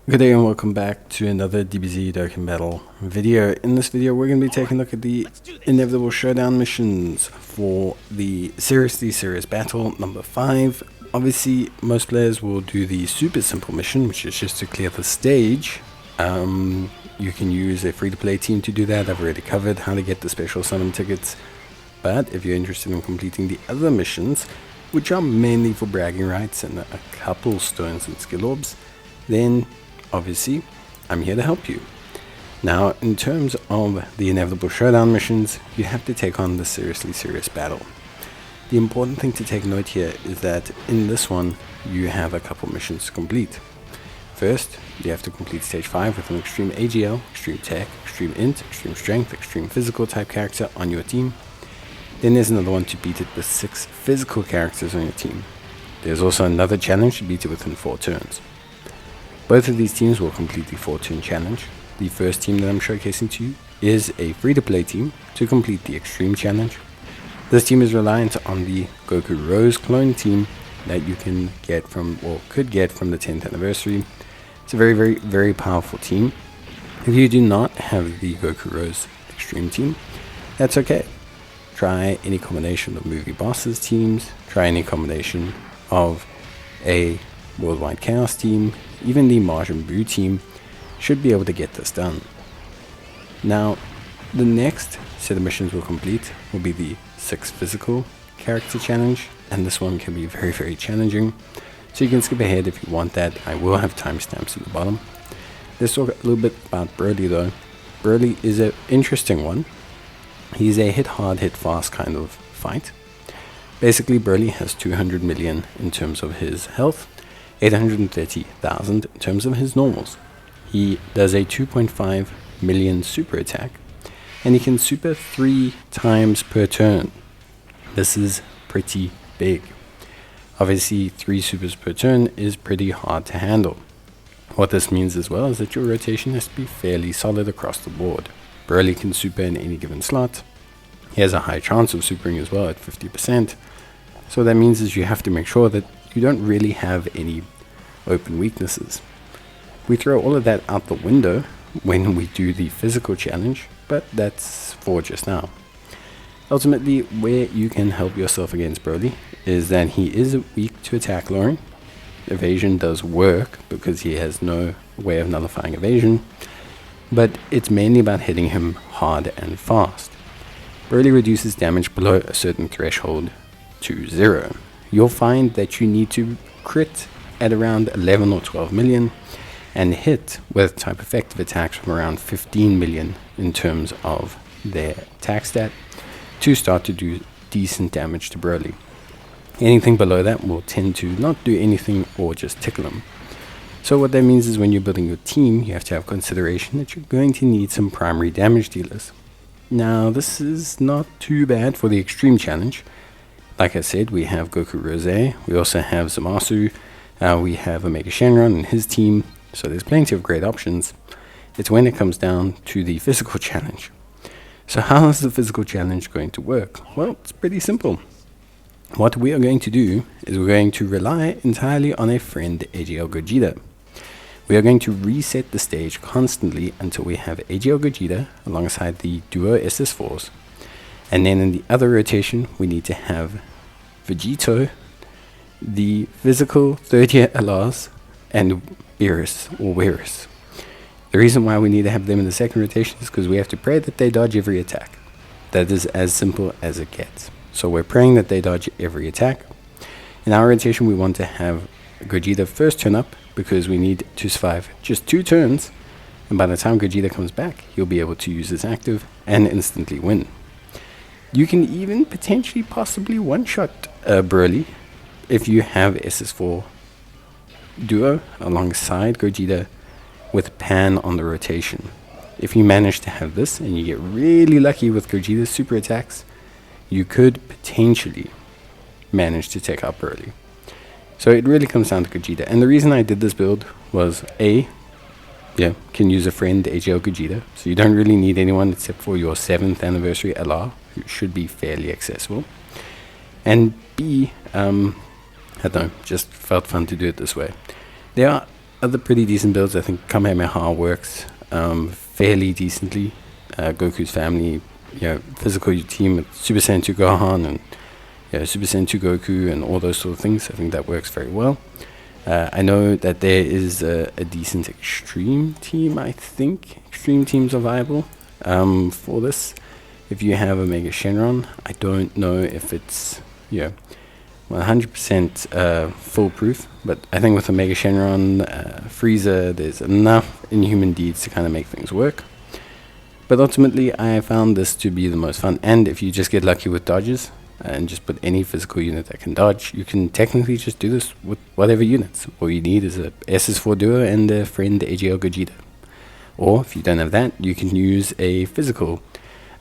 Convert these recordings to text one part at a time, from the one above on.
Good day and welcome back to another DBZ Dokkan Battle video. In this video we're going to be taking a look at the Inevitable Showdown missions for the Seriously Serious Battle number 5. Obviously most players will do the super simple mission, which is just to clear the stage. You can use a free-to-play team to do that. I've already covered how to get the special summon tickets. But if you're interested in completing the other missions, which are mainly for bragging rights and a couple stones and skill orbs, then obviously I'm here to help you. Now, in terms of the Inevitable Showdown missions, you have to take on the Seriously Serious Battle. The important thing to take note here is that in this one you have a couple missions to complete. First, you have to complete stage 5 with an Extreme AGL, Extreme TEQ, Extreme INT, Extreme Strength, Extreme Physical type character on your team. Then there's another one to beat it with 6 physical characters on your team. There's also another challenge to beat it within 4 turns. Both of these teams will complete the 4-turn challenge. The first team that I'm showcasing to you is a free-to-play team to complete the Extreme challenge. This team is reliant on the Goku Rose clone team that you can get from, or could get from the 10th anniversary. It's a very powerful team. If you do not have the Goku Rose Extreme team, that's okay. Try any combination of movie bosses teams, try any combination of a Worldwide Chaos team, even the Majin Buu team should be able to get this done. Now, the next set of missions we'll complete will be the 6 physical character challenge, and this one can be very challenging, so you can skip ahead if you want that. I will have timestamps at the bottom. Let's talk a little bit about Broly though. Broly is an interesting one. He's a hit hard, hit fast kind of fight. Basically, Broly has 200 million in terms of his health, 830,000 in terms of his normals. He does a 2.5 million super attack, and he can super 3 times per turn. This is pretty big. Obviously 3 supers per turn is pretty hard to handle. What this means as well is that your rotation has to be fairly solid across the board. Broly can super in any given slot. He has a high chance of supering as well at 50%. So what that means is you have to make sure that you don't really have any open weaknesses. We throw all of that out the window when we do the physical challenge, but that's for just now. Ultimately, where you can help yourself against Broly is that he is weak to attack lowering. Evasion does work because he has no way of nullifying evasion, but it's mainly about hitting him hard and fast. Broly reduces damage below a certain threshold to 0. You'll find that you need to crit at around 11 or 12 million and hit with type effective attacks from around 15 million in terms of their attack stat to start to do decent damage to Broly. Anything below that will tend to not do anything or just tickle him. So what that means is when you're building your team, you have to have consideration that you're going to need some primary damage dealers. Now this is not too bad for the Extreme challenge. Like I said, we have Goku Rose, we also have Zamasu, we have Omega Shenron and his team, so there's plenty of great options. It's when it comes down to the physical challenge. So how is the physical challenge going to work? Well, it's pretty simple. What we are going to do is we're going to rely entirely on a friend AGL Gogeta. We are going to reset the stage constantly until we have AGL Gogeta alongside the duo SS4s. And then in the other rotation, we need to have Vegito, the physical 3rd-year LRs, and Beerus or Weirus. The reason why we need to have them in the second rotation is because we have to pray that they dodge every attack. That is as simple as it gets. So we're praying that they dodge every attack. In our rotation, we want to have Gogeta first turn up because we need to survive just 2 turns, and by the time Gogeta comes back, he'll be able to use his active and instantly win. You can even potentially possibly one-shot Broly if you have SS4 duo alongside Gogeta with Pan on the rotation. If you manage to have this and you get really lucky with Gogeta's super attacks, you could potentially manage to take out Broly. So it really comes down to Gogeta. And the reason I did this build was can use a friend AGL Gogeta, so you don't really need anyone except for your 7th anniversary LR, who should be fairly accessible. And B, I don't know, just felt fun to do it this way. There are other pretty decent builds. I think Kamehameha works fairly decently. Goku's family, physical team with Super Saiyan 2 Gohan and Super Saiyan 2 Goku and all those sort of things. I think that works very well. I know that there is a decent extreme team. I think extreme teams are viable for this. If you have a Mega Shenron, I don't know if it's 100% foolproof, but I think with a Mega Shenron, Frieza, there's enough inhuman deeds to kind of make things work. But ultimately, I found this to be the most fun, and if you just get lucky with dodges, and just put any physical unit that can dodge, you can technically just do this with whatever units. All you need is a SS4 Duo and a friend AGL Gogeta. Or, if you don't have that, you can use a physical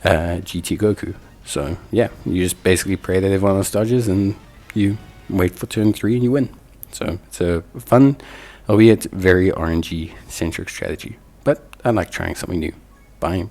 GT Goku. So, yeah, you just basically pray that everyone else dodges, and you wait for turn 3 and you win. So, it's a fun, albeit very RNG-centric strategy. But I like trying something new. Bye.